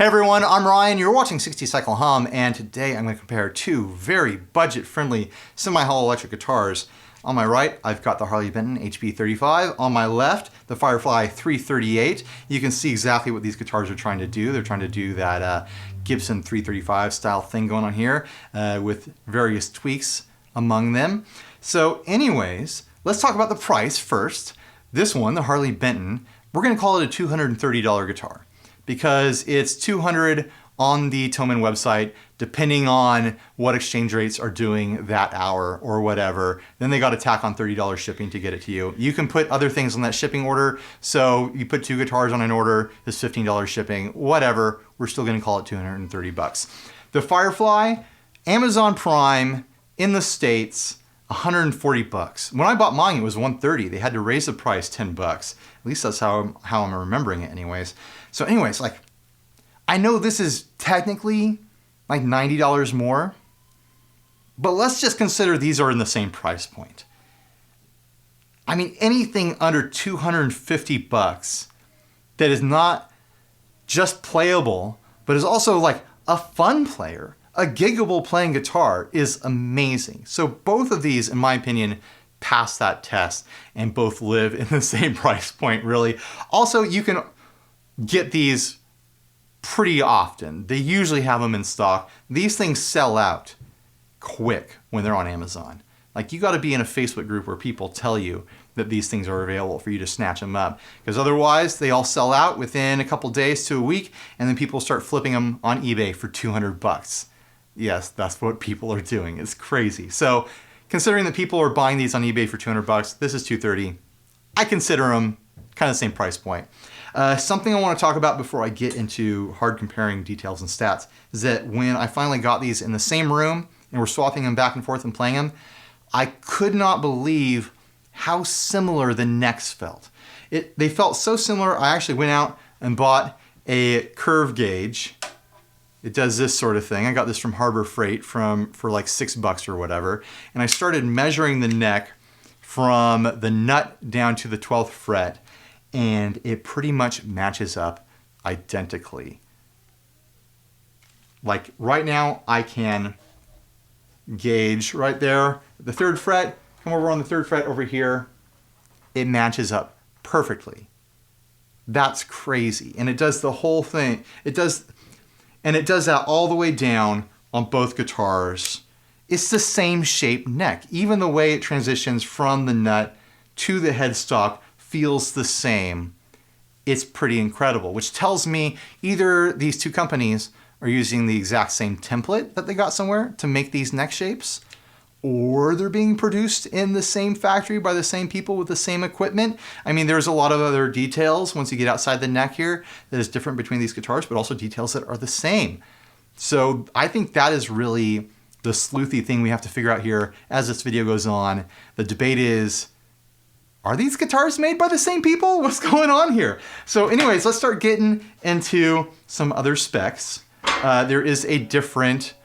Hey everyone, I'm Ryan, you're watching 60 Cycle Hum, and today I'm going to compare two very budget-friendly semi-hollow electric guitars. On my right, I've got the Harley Benton HB35. On my left, the Firefly 338. You can see exactly what these guitars are trying to do. They're trying to do that Gibson 335 style thing going on here with various tweaks among them. So anyways, let's talk about the price first. This one, the Harley Benton, we're going to call it a $230 guitar, because it's $200 on the Thomann website, depending on what exchange rates are doing that hour or whatever. Then they got to tack on $30 shipping to get it to you. You can put other things on that shipping order. So you put two guitars on an order, there's $15 shipping, whatever. We're still going to call it 230 bucks. The Firefly, Amazon Prime in the States, 140 bucks. When I bought mine, it was 130. They had to raise the price 10 bucks. At least that's how I'm remembering it anyways. So anyways, like, I know this is technically like $90 more, but let's just consider these are in the same price point. I mean, anything under 250 bucks that is not just playable, but is also like a fun player, a giggable playing guitar is amazing. So both of these, in my opinion, pass that test and both live in the same price point, really. Also, you can get these pretty often. They usually have them in stock. These things sell out quick when they're on Amazon. Like, you got to be in a Facebook group where people tell you that these things are available for you to snatch them up, because otherwise they all sell out within a couple days to a week, and then people start flipping them on eBay for 200 bucks. Yes, that's what people are doing. It's crazy. So considering that people are buying these on eBay for 200 bucks, this is 230. I consider them kind of the same price point. Something I want to talk about before I get into hard comparing details and stats is that when I finally got these in the same room and we're swapping them back and forth and playing them, I could not believe how similar the necks felt. They felt so similar, I actually went out and bought a curve gauge. It does this sort of thing. I got this from Harbor Freight for like $6 or whatever. And I started measuring the neck from the nut down to the 12th fret, and it pretty much matches up identically. Like right now, I can gauge right there, the 3rd fret, come over on the 3rd fret over here, it matches up perfectly. That's crazy. And it does the whole thing. It does that all the way down on both guitars. It's the same shaped neck. Even the way it transitions from the nut to the headstock feels the same. It's pretty incredible, which tells me either these two companies are using the exact same template that they got somewhere to make these neck shapes, or they're being produced in the same factory by the same people with the same equipment. I mean, there's a lot of other details once you get outside the neck here that is different between these guitars, but also details that are the same. So I think that is really the sleuthy thing we have to figure out here as this video goes on. The debate is, are these guitars made by the same people? What's going on here? So anyways, let's start getting into some other specs. There is a different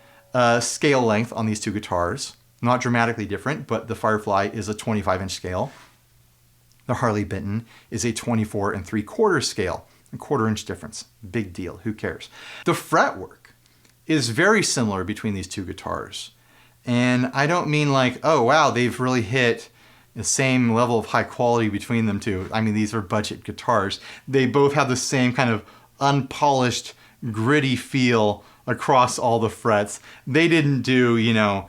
scale length on these two guitars. Not dramatically different, but the Firefly is a 25-inch scale. The Harley Benton is a 24 3/4 scale, a 1/4 inch difference. Big deal, who cares? The fretwork is very similar between these two guitars. And I don't mean like, oh wow, they've really hit the same level of high quality between them two. I mean, these are budget guitars. They both have the same kind of unpolished, gritty feel across all the frets. They didn't do, you know,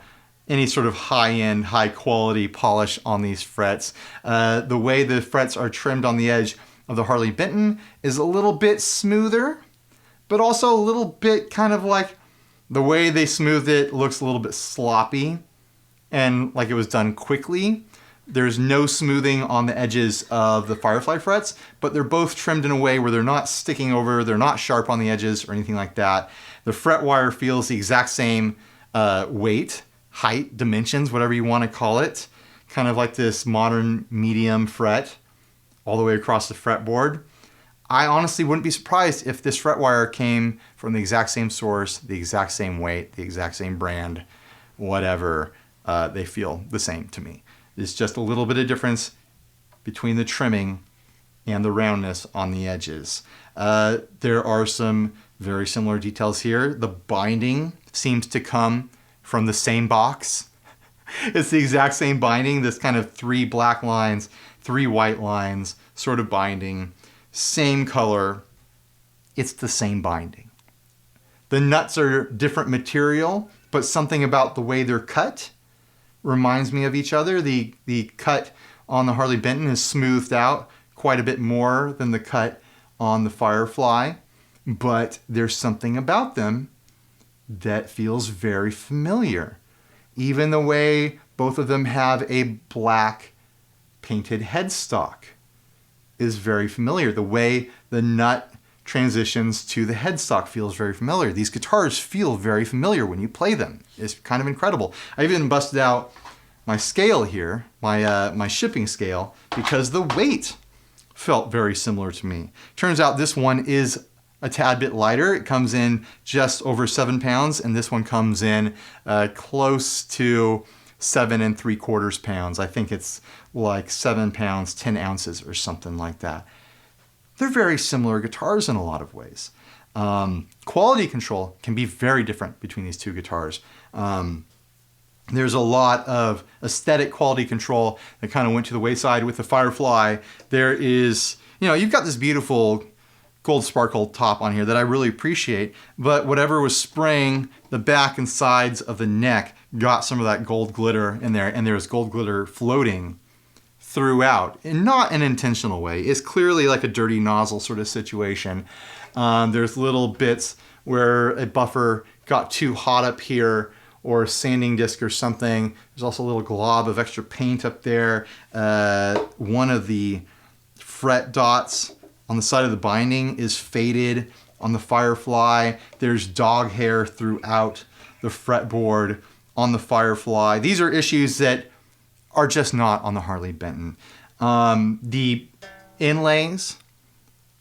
any sort of high-end, high-quality polish on these frets. The way the frets are trimmed on the edge of the Harley Benton is a little bit smoother, but also a little bit kind of like the way they smoothed it looks a little bit sloppy and like it was done quickly. There's no smoothing on the edges of the Firefly frets, but they're both trimmed in a way where they're not sticking over, they're not sharp on the edges or anything like that. The fret wire feels the exact same weight, height, dimensions, whatever you want to call it. Kind of like this modern medium fret all the way across the fretboard. I honestly wouldn't be surprised if this fret wire came from the exact same source, the exact same weight, the exact same brand, whatever. They feel the same to me. There's just a little bit of difference between the trimming and the roundness on the edges. There are some Very similar details here. The binding seems to come from the same box. It's the exact same binding, this kind of 3 black lines, 3 white lines sort of binding, same color. It's the same binding. The nuts are different material, but something about the way they're cut reminds me of each other. The cut on the Harley Benton is smoothed out quite a bit more than the cut on the Firefly, but there's something about them that feels very familiar. Even the way both of them have a black painted headstock is very familiar. The way the nut transitions to the headstock feels very familiar. These guitars feel very familiar when you play them. It's kind of incredible. I even busted out my scale here, my shipping scale, because the weight felt very similar to me. Turns out this one is a tad bit lighter. It comes in just over 7 pounds, and this one comes in close to 7 3/4 pounds. I think it's like 7 pounds, 10 ounces or something like that. They're very similar guitars in a lot of ways. Quality control can be very different between these two guitars. There's a lot of aesthetic quality control that kind of went to the wayside with the Firefly. There is, you've got this beautiful gold sparkle top on here that I really appreciate, but whatever was spraying the back and sides of the neck got some of that gold glitter in there, and there's gold glitter floating throughout in not an intentional way. It's clearly like a dirty nozzle sort of situation. There's little bits where a buffer got too hot up here, or a sanding disc or something. There's also a little glob of extra paint up there. One of the fret dots on the side of the binding is faded on the Firefly. There's dog hair throughout the fretboard on the Firefly. These are issues that are just not on the Harley Benton. The inlays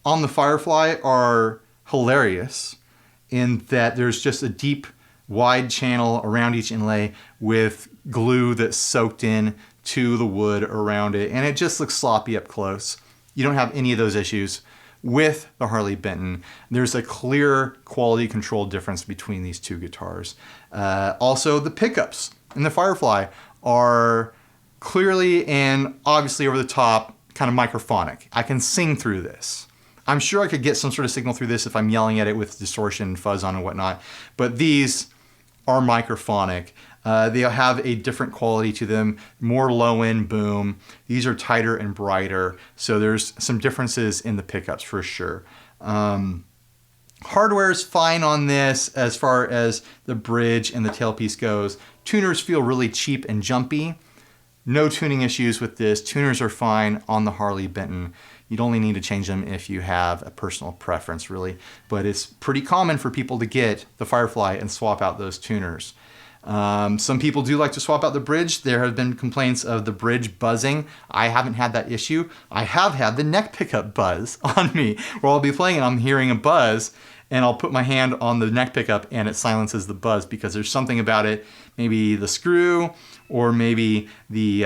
on the Firefly are hilarious in that there's just a deep, wide channel around each inlay with glue that's soaked in to the wood around it, and it just looks sloppy up close. You don't have any of those issues with the Harley Benton. There's a clear quality control difference between these two guitars. Also, the pickups in the Firefly are clearly and obviously over the top, kind of microphonic. I can sing through this. I'm sure I could get some sort of signal through this if I'm yelling at it with distortion and fuzz on and whatnot, but these are microphonic. They have a different quality to them, more low-end boom. These are tighter and brighter, so there's some differences in the pickups for sure. Hardware is fine on this as far as the bridge and the tailpiece goes. Tuners feel really cheap and jumpy. No tuning issues with this. Tuners are fine on the Harley Benton. You'd only need to change them if you have a personal preference, really. But it's pretty common for people to get the Firefly and swap out those tuners. Some people do like to swap out the bridge. There have been complaints of the bridge buzzing. I haven't had that issue. I have had the neck pickup buzz on me, where I'll be playing and I'm hearing a buzz, and I'll put my hand on the neck pickup and it silences the buzz because there's something about it, maybe the screw, or maybe the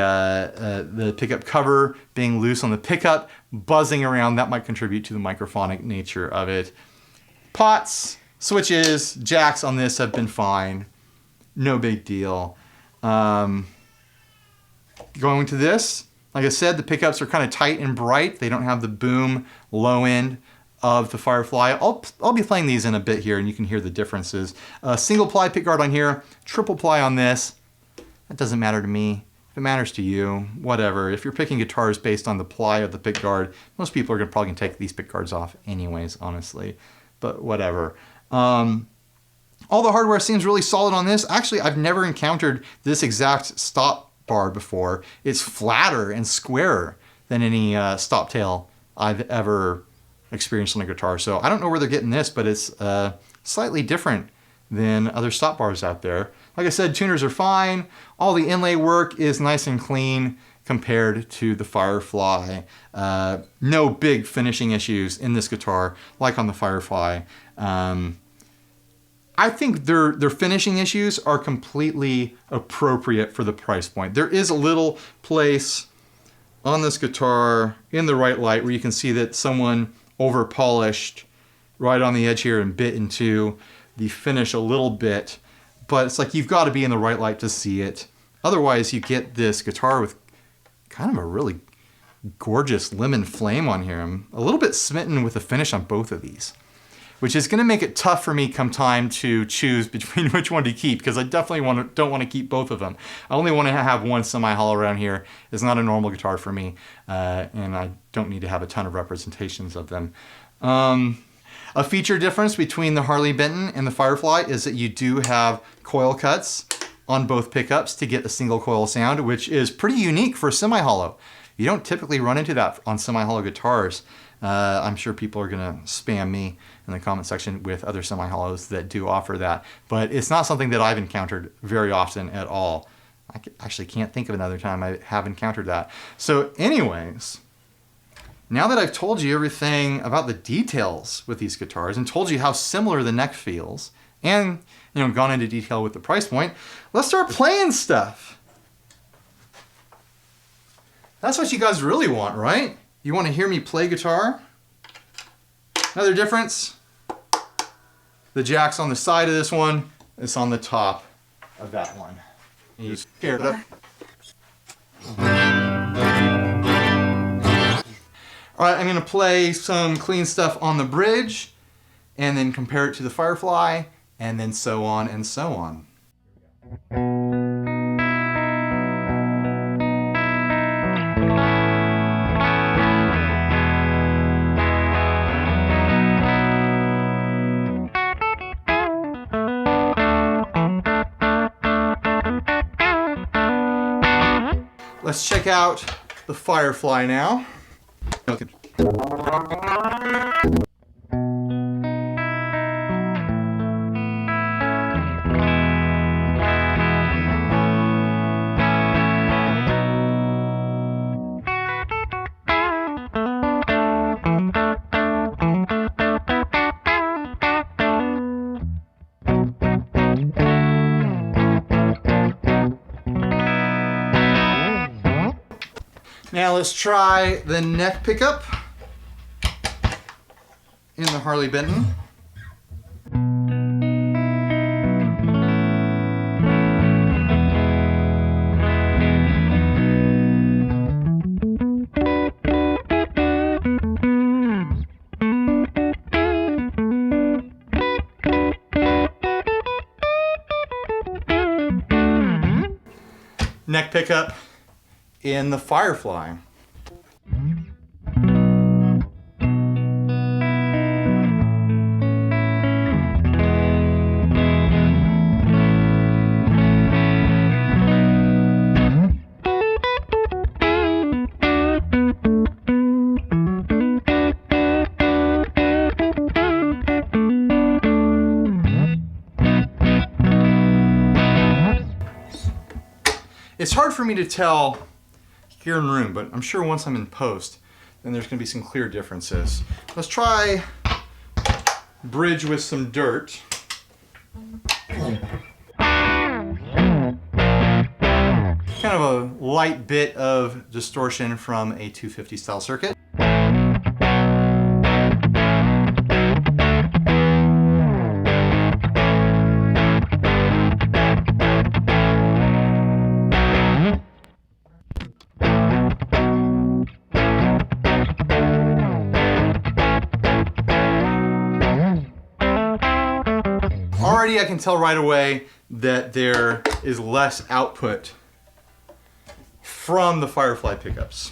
pickup cover being loose on the pickup, buzzing around. That might contribute to the microphonic nature of it. Pots, switches, jacks on this have been fine. No big deal. Going to this, like I said, the pickups are kind of tight and bright. They don't have the boom low end of the Firefly. I'll be playing these in a bit here and you can hear the differences. Single ply pickguard on here, triple ply on this. That doesn't matter to me. If it matters to you, whatever. If you're picking guitars based on the ply of the pickguard, most people are probably gonna take these pickguards off anyways, honestly. But whatever. All the hardware seems really solid on this. Actually, I've never encountered this exact stop bar before. It's flatter and squarer than any stop tail I've ever experienced on a guitar. So I don't know where they're getting this, but it's slightly different than other stop bars out there. Like I said, tuners are fine. All the inlay work is nice and clean compared to the Firefly. No big finishing issues in this guitar like on the Firefly. I think their finishing issues are completely appropriate for the price point. There is a little place on this guitar in the right light where you can see that someone over polished right on the edge here and bit into the finish a little bit, but it's like you've got to be in the right light to see it. Otherwise, you get this guitar with kind of a really gorgeous lemon flame on here. I'm a little bit smitten with the finish on both of these, which is going to make it tough for me come time to choose between which one to keep, because I definitely don't want to keep both of them. I only want to have one semi-hollow around here. It's not a normal guitar for me, and I don't need to have a ton of representations of them. A feature difference between the Harley Benton and the Firefly is that you do have coil cuts on both pickups to get a single coil sound, which is pretty unique for semi-hollow. You don't typically run into that on semi-hollow guitars. I'm sure people are gonna spam me in the comment section with other semi-hollows that do offer that, but it's not something that I've encountered very often at all. I actually can't think of another time I have encountered that. So anyways, now that I've told you everything about the details with these guitars and told you how similar the neck feels, and gone into detail with the price point, let's start playing stuff. That's what you guys really want, right? You want to hear me play guitar? Another difference, the jack's on the side of this one, it's on the top of that one. And you pair it up. All right, I'm gonna play some clean stuff on the bridge and then compare it to the Firefly, and then so on and so on. Let's check out the Firefly now. Okay. Now let's try the neck pickup in the Harley Benton. Neck pickup in the Firefly. It's hard for me to tell here in room, but I'm sure once I'm in post, then there's going to be some clear differences. Let's try bridge with some dirt. Kind of a light bit of distortion from a 250 style circuit. Already I can tell right away that there is less output from the Firefly pickups.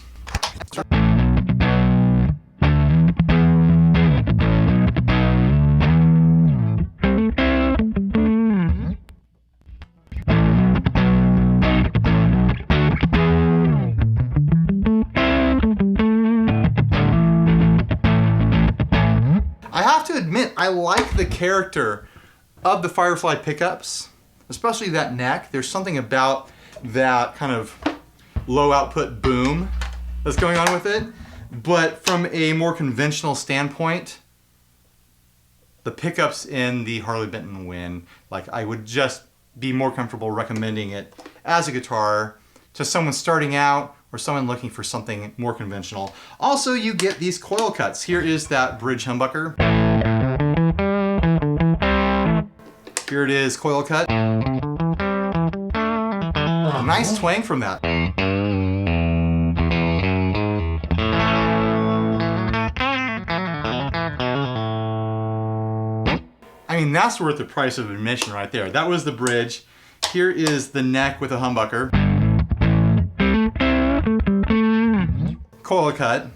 I have to admit, I like the character of the Firefly pickups, especially that neck. There's something about that kind of low output boom that's going on with it. But from a more conventional standpoint, the pickups in the Harley Benton win. Like, I would just be more comfortable recommending it as a guitar to someone starting out or someone looking for something more conventional. Also, you get these coil cuts. Here is that bridge humbucker. Here it is, coil cut. Oh, nice twang from that. I mean, that's worth the price of admission right there. That was the bridge. Here is the neck with a humbucker. Coil cut.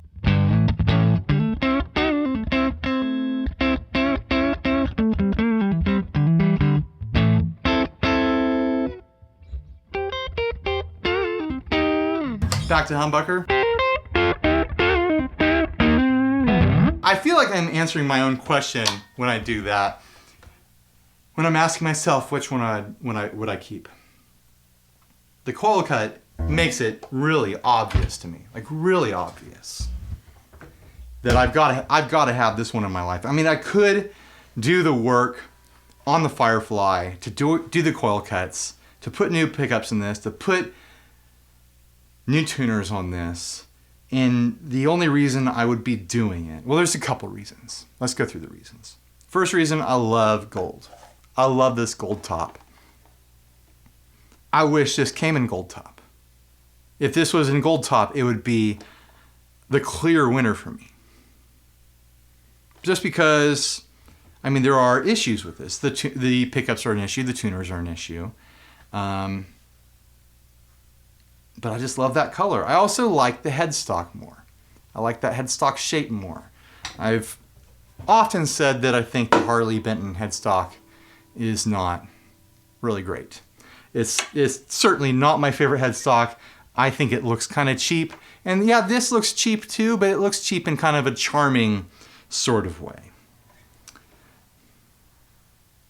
Back to humbucker. I feel like I'm answering my own question when I do that. When I'm asking myself which one would I keep. The coil cut makes it really obvious to me, like really obvious, that I've got to have this one in my life. I mean, I could do the work on the Firefly to do the coil cuts, to put new pickups in this, to put new tuners on this, and the only reason I would be doing it, well, there's a couple reasons. Let's go through the reasons. First reason, I love gold. I love this gold top. I wish this came in gold top. If this was in gold top, it would be the clear winner for me. Just because, I mean, there are issues with this. The pickups are an issue, the tuners are an issue. But I just love that color. I also like the headstock more. I like that headstock shape more. I've often said that I think the Harley Benton headstock is not really great. It's certainly not my favorite headstock. I think it looks kind of cheap. And yeah, this looks cheap too, but it looks cheap in kind of a charming sort of way.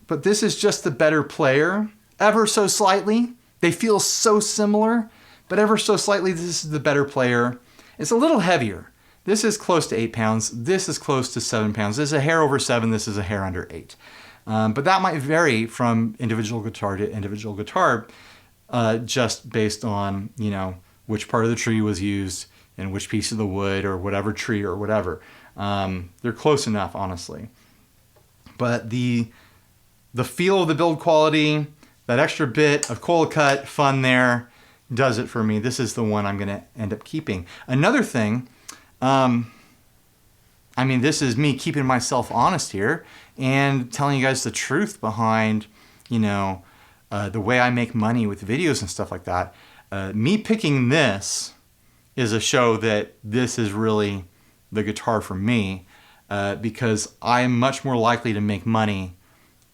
But this is just the better player, ever so slightly. They feel so similar, but ever so slightly, this is the better player. It's a little heavier. This is close to 8 pounds. This is close to 7 pounds. This is a hair over 7. This is a hair under 8. But that might vary from individual guitar to individual guitar, just based on, you know, which part of the tree was used and which piece of the wood or whatever tree or whatever. They're close enough, honestly. But the feel of the build quality, that extra bit of coil cut fun there, does it for me. This is the one I'm going to end up keeping. Another thing, I mean, this is me keeping myself honest here and telling you guys the truth behind, you know, the way I make money with videos and stuff like that. Me picking this is a show that this is really the guitar for me, because I'm much more likely to make money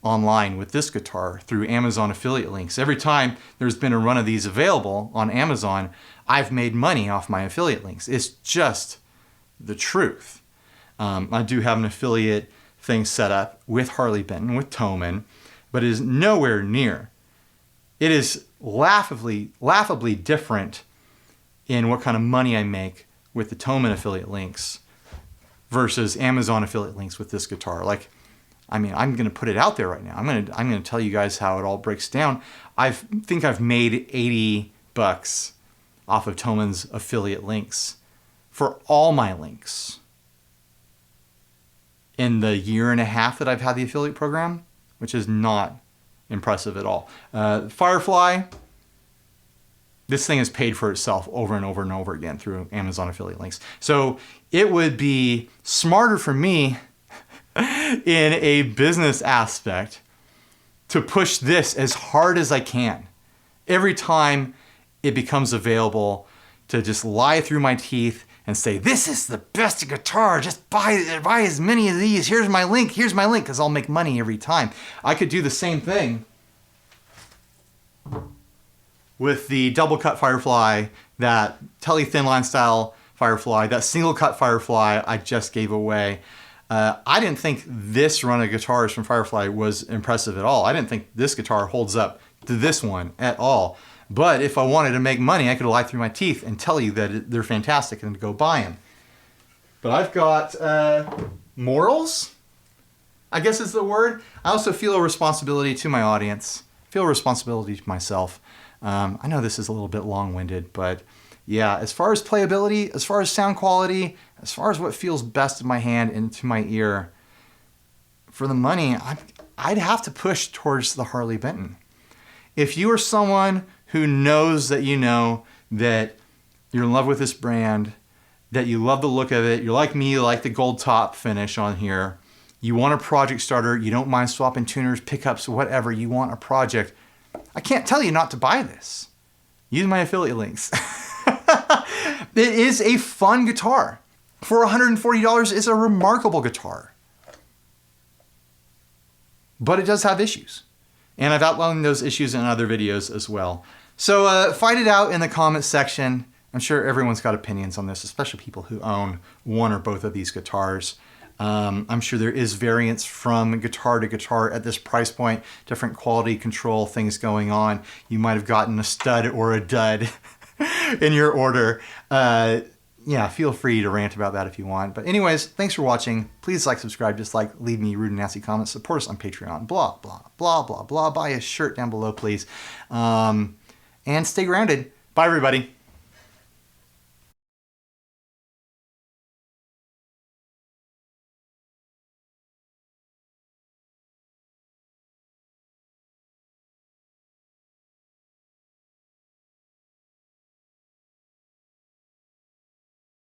online with this guitar through Amazon affiliate links. Every time there's been a run of these available on Amazon, I've made money off my affiliate links. It's just the truth. I do have an affiliate thing set up with Harley Benton, with Thomann, but it is nowhere near. It is laughably different in what kind of money I make with the Thomann affiliate links versus Amazon affiliate links with this guitar. Like, I mean, I'm going to put it out there right now. I'm going to tell you guys how it all breaks down. I think I've made $80 off of Thomann's affiliate links for all my links in the year and a half that I've had the affiliate program, which is not impressive at all. Firefly, this thing has paid for itself over and over and over again through Amazon affiliate links. So it would be smarter for me in a business aspect to push this as hard as I can. Every time it becomes available, to just lie through my teeth and say, this is the best guitar, just buy as many of these, here's my link, because I'll make money every time. I could do the same thing with the double cut Firefly, that tele thin line style Firefly, that single cut Firefly I just gave away. I didn't think this run of guitars from Firefly was impressive at all. I didn't think this guitar holds up to this one at all. But if I wanted to make money, I could lie through my teeth and tell you that they're fantastic and go buy them. But I've got morals, I guess is the word. I also feel a responsibility to my audience, feel a responsibility to myself. I know this is a little bit long-winded, but yeah, as far as playability, as far as sound quality, as far as what feels best in my hand and to my ear, for the money, I'd have to push towards the Harley Benton. If you are someone who knows that you know that you're in love with this brand, that you love the look of it, you're like me, you like the gold top finish on here, you want a project starter, you don't mind swapping tuners, pickups, whatever, you want a project, I can't tell you not to buy this. Use my affiliate links. It is a fun guitar. For $140, it's a remarkable guitar. But it does have issues. And I've outlined those issues in other videos as well. So fight it out in the comments section. I'm sure everyone's got opinions on this, especially people who own one or both of these guitars. I'm sure there is variance from guitar to guitar at this price point, different quality control things going on. You might have gotten a stud or a dud in your order. Yeah, feel free to rant about that if you want. But anyways, thanks for watching. Please like, subscribe, dislike, leave me rude and nasty comments, support us on Patreon, blah, blah, blah, blah, blah. Buy a shirt down below, please. And stay grounded. Bye, everybody.